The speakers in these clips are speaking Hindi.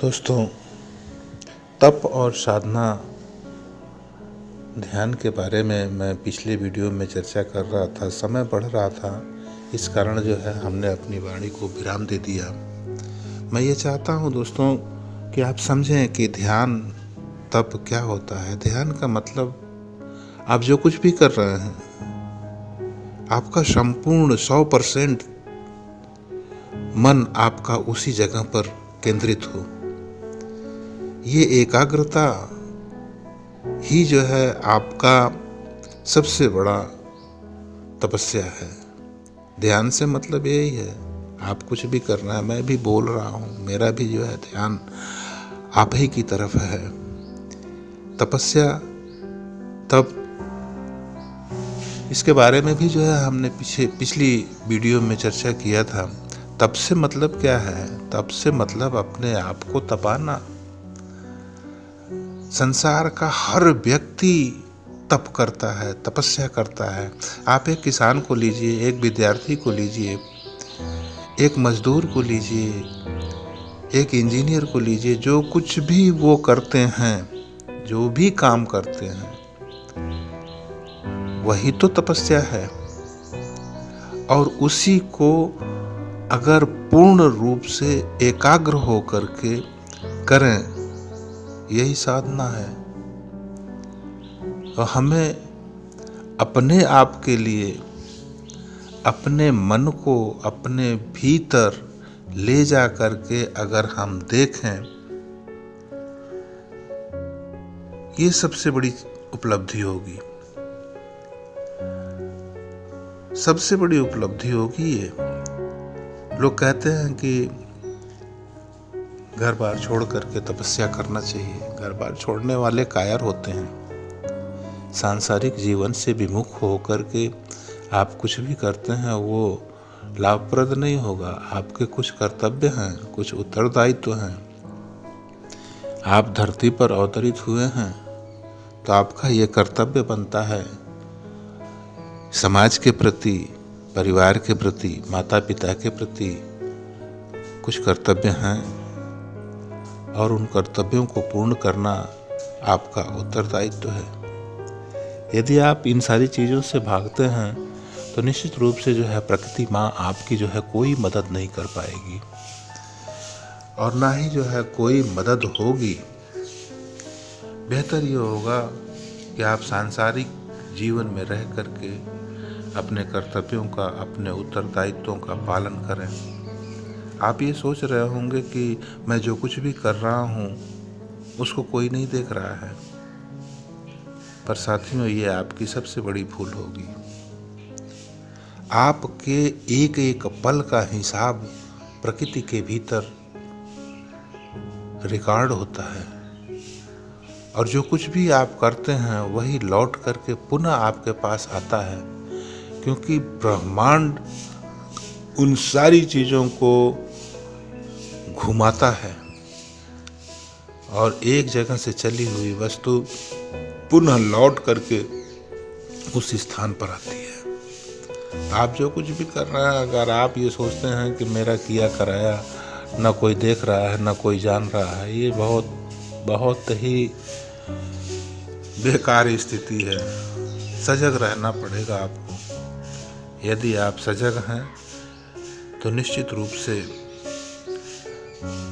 दोस्तों, तप और साधना ध्यान के बारे में मैं पिछले वीडियो में चर्चा कर रहा था। समय बढ़ रहा था, इस कारण जो है हमने अपनी वाणी को विराम दे दिया। मैं ये चाहता हूँ दोस्तों कि आप समझें कि ध्यान तप क्या होता है। ध्यान का मतलब आप जो कुछ भी कर रहे हैं, आपका संपूर्ण 100% मन आपका उसी जगह पर केंद्रित हो। ये एकाग्रता ही जो है आपका सबसे बड़ा तपस्या है। ध्यान से मतलब यही है, आप कुछ भी करना है, मैं भी बोल रहा हूँ, मेरा भी जो है ध्यान आप ही की तरफ है। तपस्या तप, इसके बारे में भी जो है हमने पिछली वीडियो में चर्चा किया था। तप से मतलब क्या है? तप से मतलब अपने आप को तपाना। संसार का हर व्यक्ति तप करता है, तपस्या करता है। आप एक किसान को लीजिए, एक विद्यार्थी को लीजिए, एक मजदूर को लीजिए, एक इंजीनियर को लीजिए, जो कुछ भी वो करते हैं, जो भी काम करते हैं, वही तो तपस्या है। और उसी को अगर पूर्ण रूप से एकाग्र होकर के करें, यही साधना है। और हमें अपने आप के लिए अपने मन को अपने भीतर ले जा करके अगर हम देखें, ये सबसे बड़ी उपलब्धि होगी। सबसे बड़ी उपलब्धि होगी ये। लोग कहते हैं कि घर बार छोड़ करके तपस्या करना चाहिए। घर बार छोड़ने वाले कायर होते हैं। सांसारिक जीवन से विमुख होकर के आप कुछ भी करते हैं, वो लाभप्रद नहीं होगा। आपके कुछ कर्तव्य हैं, कुछ उत्तरदायित्व हैं। आप धरती पर अवतरित हुए हैं, तो आपका ये कर्तव्य बनता है समाज के प्रति, परिवार के प्रति, माता पिता के प्रति कुछ कर्तव्य हैं, और उन कर्तव्यों को पूर्ण करना आपका उत्तरदायित्व है। यदि आप इन सारी चीज़ों से भागते हैं, तो निश्चित रूप से जो है प्रकृति माँ आपकी जो है कोई मदद नहीं कर पाएगी, और ना ही जो है कोई मदद होगी। बेहतर ये होगा कि आप सांसारिक जीवन में रह करके अपने कर्तव्यों का, अपने उत्तरदायित्वों का पालन करें। आप ये सोच रहे होंगे कि मैं जो कुछ भी कर रहा हूँ उसको कोई नहीं देख रहा है, पर साथियों, ये आपकी सबसे बड़ी भूल होगी। आपके एक एक पल का हिसाब प्रकृति के भीतर रिकॉर्ड होता है, और जो कुछ भी आप करते हैं वही लौट करके पुनः आपके पास आता है, क्योंकि ब्रह्मांड उन सारी चीज़ों को घुमाता है, और एक जगह से चली हुई वस्तु पुनः लौट करके उस स्थान पर आती है। आप जो कुछ भी कर रहे हैं, अगर आप ये सोचते हैं कि मेरा किया कराया ना कोई देख रहा है, ना कोई जान रहा है, ये बहुत ही बेकार स्थिति है। सजग रहना पड़ेगा आपको। यदि आप सजग हैं तो निश्चित रूप से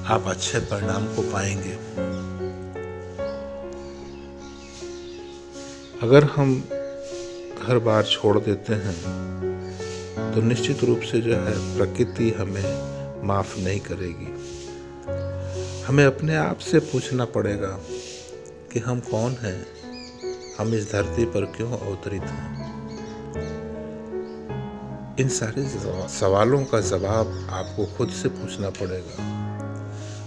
आप अच्छे परिणाम को पाएंगे। अगर हम घर बार छोड़ देते हैं, तो निश्चित रूप से जो है प्रकृति हमें माफ नहीं करेगी। हमें अपने आप से पूछना पड़ेगा कि हम कौन हैं, हम इस धरती पर क्यों अवतरित हैं। इन सारे सवालों का जवाब आपको खुद से पूछना पड़ेगा,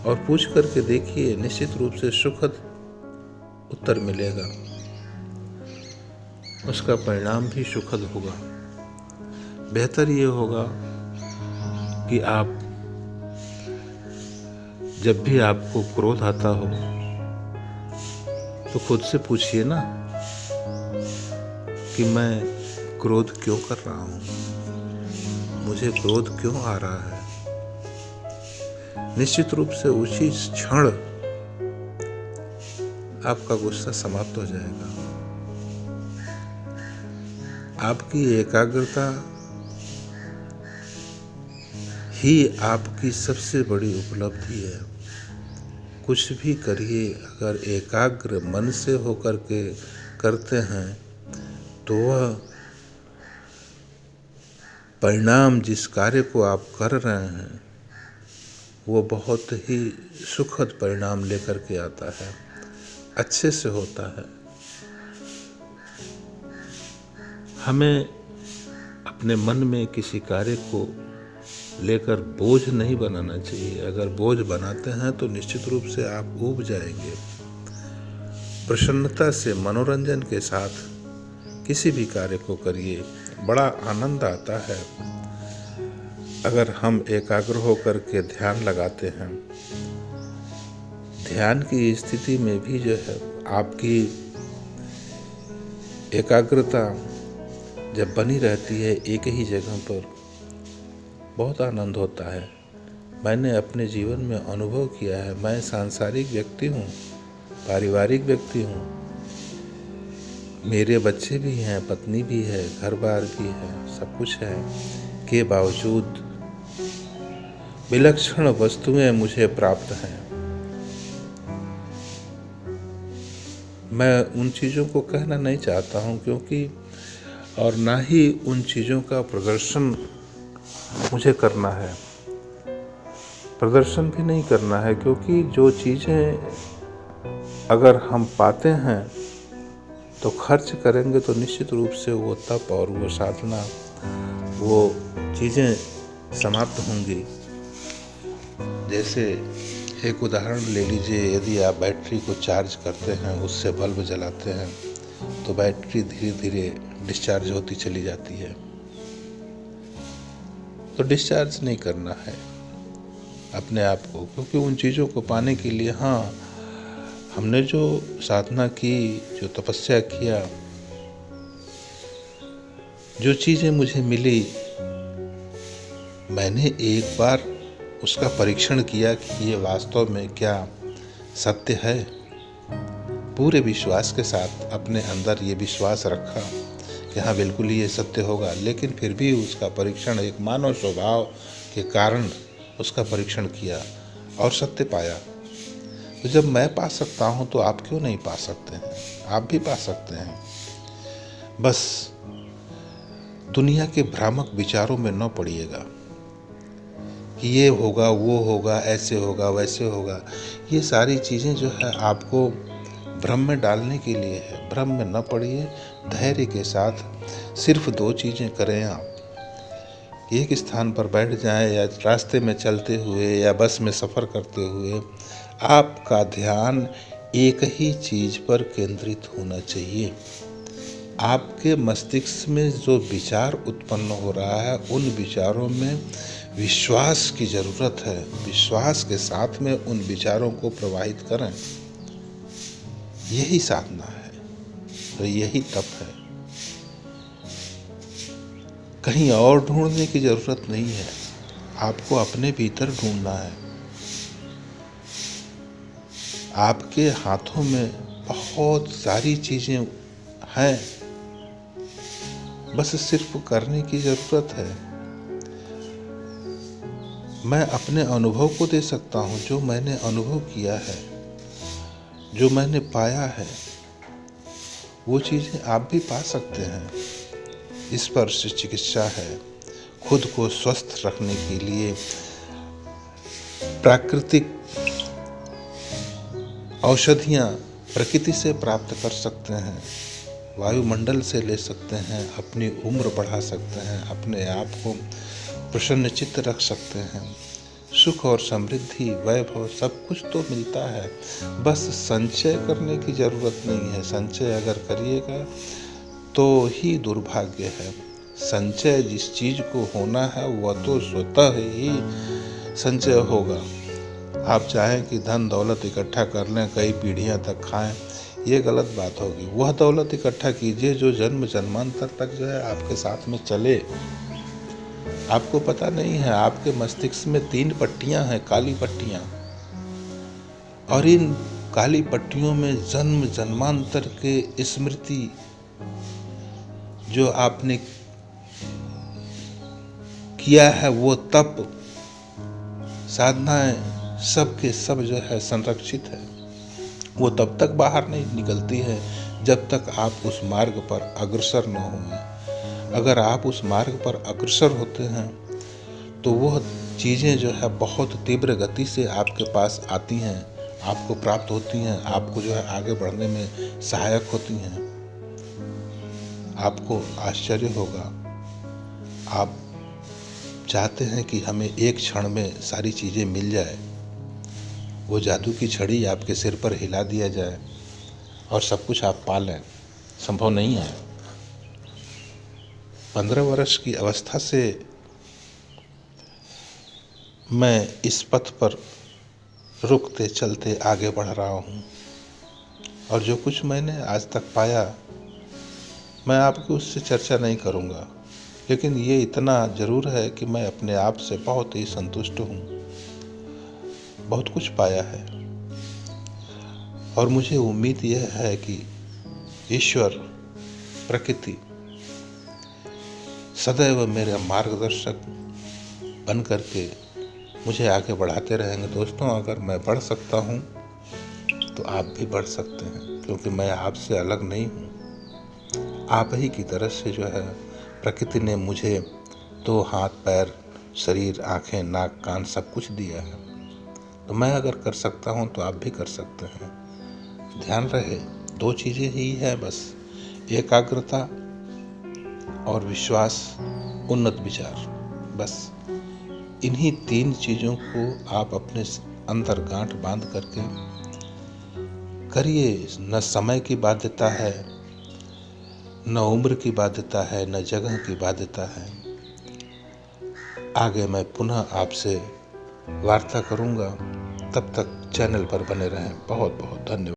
और पूछ करके देखिए, निश्चित रूप से सुखद उत्तर मिलेगा। उसका परिणाम भी सुखद होगा। बेहतर ये होगा कि आप जब भी आपको क्रोध आता हो, तो खुद से पूछिए ना कि मैं क्रोध क्यों कर रहा हूँ, मुझे क्रोध क्यों आ रहा है। निश्चित रूप से उसी क्षण आपका गुस्सा समाप्त हो जाएगा। आपकी एकाग्रता ही आपकी सबसे बड़ी उपलब्धि है। कुछ भी करिए, अगर एकाग्र मन से होकर के करते हैं तो वह परिणाम, जिस कार्य को आप कर रहे हैं, वो बहुत ही सुखद परिणाम लेकर के आता है, अच्छे से होता है। हमें अपने मन में किसी कार्य को लेकर बोझ नहीं बनाना चाहिए। अगर बोझ बनाते हैं तो निश्चित रूप से आप ऊब जाएंगे। प्रसन्नता से, मनोरंजन के साथ किसी भी कार्य को करिए, बड़ा आनंद आता है। अगर हम एकाग्र होकर के ध्यान लगाते हैं, ध्यान की स्थिति में भी जो है आपकी एकाग्रता जब बनी रहती है एक ही जगह पर, बहुत आनंद होता है। मैंने अपने जीवन में अनुभव किया है। मैं सांसारिक व्यक्ति हूँ, पारिवारिक व्यक्ति हूँ, मेरे बच्चे भी हैं, पत्नी भी है, घर बार भी है, सब कुछ है, के बावजूद विलक्षण वस्तुएं मुझे प्राप्त हैं। मैं उन चीज़ों को कहना नहीं चाहता हूँ, क्योंकि और ना ही उन चीज़ों का प्रदर्शन मुझे करना है। प्रदर्शन भी नहीं करना है, क्योंकि जो चीज़ें अगर हम पाते हैं तो खर्च करेंगे तो निश्चित रूप से वो तप और वो साधना, वो चीज़ें समाप्त होंगी। जैसे एक उदाहरण ले लीजिए, यदि आप बैटरी को चार्ज करते हैं, उससे बल्ब जलाते हैं, तो बैटरी धीरे धीरे डिस्चार्ज होती चली जाती है। तो डिस्चार्ज नहीं करना है अपने आप को, क्योंकि उन चीज़ों को पाने के लिए, हाँ, हमने जो साधना की, जो तपस्या किया, जो चीज़ें मुझे मिली, मैंने एक बार उसका परीक्षण किया कि ये वास्तव में क्या सत्य है। पूरे विश्वास के साथ अपने अंदर ये विश्वास रखा कि हाँ, बिल्कुल ये सत्य होगा। लेकिन फिर भी उसका परीक्षण, एक मानव स्वभाव के कारण उसका परीक्षण किया और सत्य पाया। तो जब मैं पा सकता हूँ तो आप क्यों नहीं पा सकते हैं? आप भी पा सकते हैं। बस दुनिया के भ्रामक विचारों में न पड़िएगा कि ये होगा, वो होगा, ऐसे होगा, वैसे होगा। ये सारी चीज़ें जो है आपको भ्रम में डालने के लिए है। भ्रम में न पड़िए, धैर्य के साथ सिर्फ 2 चीज़ें करें। आप एक स्थान पर बैठ जाएं, या रास्ते में चलते हुए या बस में सफ़र करते हुए, आपका ध्यान एक ही चीज़ पर केंद्रित होना चाहिए। आपके मस्तिष्क में जो विचार उत्पन्न हो रहा है, उन विचारों में विश्वास की ज़रूरत है। विश्वास के साथ में उन विचारों को प्रवाहित करें। यही साधना है, तो यही तप है। कहीं और ढूंढने की ज़रूरत नहीं है, आपको अपने भीतर ढूंढना है। आपके हाथों में बहुत सारी चीज़ें हैं, बस सिर्फ करने की ज़रूरत है। मैं अपने अनुभव को दे सकता हूँ, जो मैंने अनुभव किया है, जो मैंने पाया है, वो चीज़ें आप भी पा सकते हैं। स्पर्श चिकित्सा है। खुद को स्वस्थ रखने के लिए प्राकृतिक औषधियाँ प्रकृति से प्राप्त कर सकते हैं, वायुमंडल से ले सकते हैं, अपनी उम्र बढ़ा सकते हैं, अपने आप को प्रसन्नचित्त रख सकते हैं। सुख और समृद्धि, वैभव, सब कुछ तो मिलता है। बस संचय करने की ज़रूरत नहीं है। संचय अगर करिएगा तो ही दुर्भाग्य है। संचय जिस चीज़ को होना है वह तो स्वतः ही संचय होगा। आप चाहें कि धन दौलत इकट्ठा कर लें, कई पीढ़ियां तक खाएं, ये गलत बात होगी। वह दौलत इकट्ठा कीजिए जो जन्म जन्मांतर तक जो है आपके साथ में चले। आपको पता नहीं है, आपके मस्तिष्क में 3 पट्टियां हैं, काली पट्टियां, और इन काली पट्टियों में जन्म जन्मांतर के स्मृति जो आपने किया है, वो तप साधनाएं सब के सब जो है संरक्षित है। वो तब तक बाहर नहीं निकलती है जब तक आप उस मार्ग पर अग्रसर न हो। अगर आप उस मार्ग पर अग्रसर होते हैं तो वह चीज़ें जो है बहुत तीव्र गति से आपके पास आती हैं, आपको प्राप्त होती हैं, आपको जो है आगे बढ़ने में सहायक होती हैं। आपको आश्चर्य होगा, आप चाहते हैं कि हमें एक क्षण में सारी चीज़ें मिल जाए, वो जादू की छड़ी आपके सिर पर हिला दिया जाए और सब कुछ आप पा लें। संभव नहीं है। 15 वर्ष की अवस्था से मैं इस पथ पर रुकते चलते आगे बढ़ रहा हूँ, और जो कुछ मैंने आज तक पाया मैं आपको उससे चर्चा नहीं करूँगा, लेकिन ये इतना ज़रूर है कि मैं अपने आप से बहुत ही संतुष्ट हूँ। बहुत कुछ पाया है और मुझे उम्मीद यह है कि ईश्वर, प्रकृति सदैव मेरे मार्गदर्शक बन करके मुझे आगे बढ़ाते रहेंगे। दोस्तों, अगर मैं बढ़ सकता हूँ तो आप भी बढ़ सकते हैं, क्योंकि मैं आपसे अलग नहीं हूँ। आप ही की तरह से जो है प्रकृति ने मुझे 2 हाथ, पैर, शरीर, आँखें, नाक, कान सब कुछ दिया है। तो मैं अगर कर सकता हूँ तो आप भी कर सकते हैं। ध्यान रहे, 2 चीज़ें ही है बस, एकाग्रता और विश्वास, उन्नत विचार। बस इन्हीं 3 चीज़ों को आप अपने अंदर गांठ बांध करके करिए। न समय की बाध्यता है, न उम्र की बाध्यता है, न जगह की बाध्यता है। आगे मैं पुनः आपसे वार्ता करूंगा। तब तक चैनल पर बने रहें। बहुत बहुत धन्यवाद।